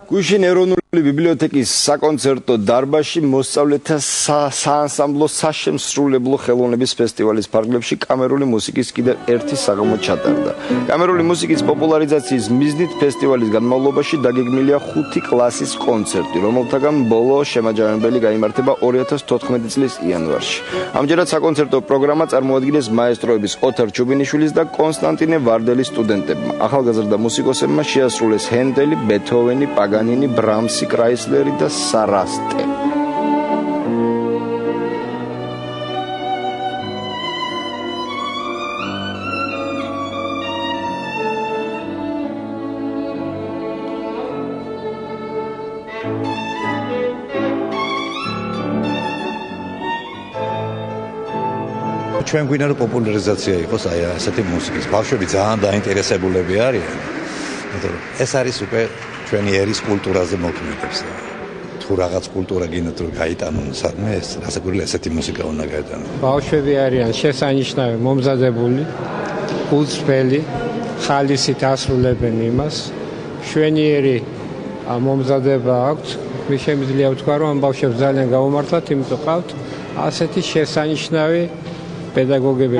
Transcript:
გუშინ ეროვნული ბიბლიოთეკის საკონცერტო დარბაზში მოსწავლეთა საანსამბლო საშემსრულებლო ხელოვნების ფესტივალის ფარგლებში კამერული მუსიკის კიდევ ერთი საღამო ჩატარდა. კამერული მუსიკის პოპულარიზაციის მიზნით ფესტივალის განმავლობაში დაგეგმილია 5 კლასის კონცერტი, რომელთაგან ბოლო შემაჯამებელი გაიმართება 2014 წლის იანვარში. ამჯერად საკონცერტო პროგრამა წარმოადგენს მაესტროების ოთარ ჩუბინიშვილის და კონსტანტინე ვარდელის სტუდენტებმა. ახალგაზრდა მუსიკოსებმა შეასრულეს ჰენდელი, ბეთჰოვენი, პაგანინი, ბრამსი, კრაისლერი და სარასტე. ჩვენ გვინდა რომ პოპულარიზაცია იყოს აი ასეთი მუსიკის. ბავშვები ძალიან დაინტერესებულები არიან. ეს არის უკვე ჩვენი ერის კულტურაზე მოქმედებს. თუ რაღაც კულტურა გინდათ რომ გაიტანონ სადმე ეს ასაკურილი ასეთი მუსიკა უნდა გაიტანონ. ბავშვები არიან შესანიშნავი, მომზადებული, გულწრფელი, ხალისით ასრულებენ იმას. შვენიერი მომზადება აქვთ. მე შემიძლია ვთქვა რომ ამ ბავშვებს ძალიან გაუმართლათ, იმიტომ ყავთ ასეთი შესანიშნავი პედაგოგები.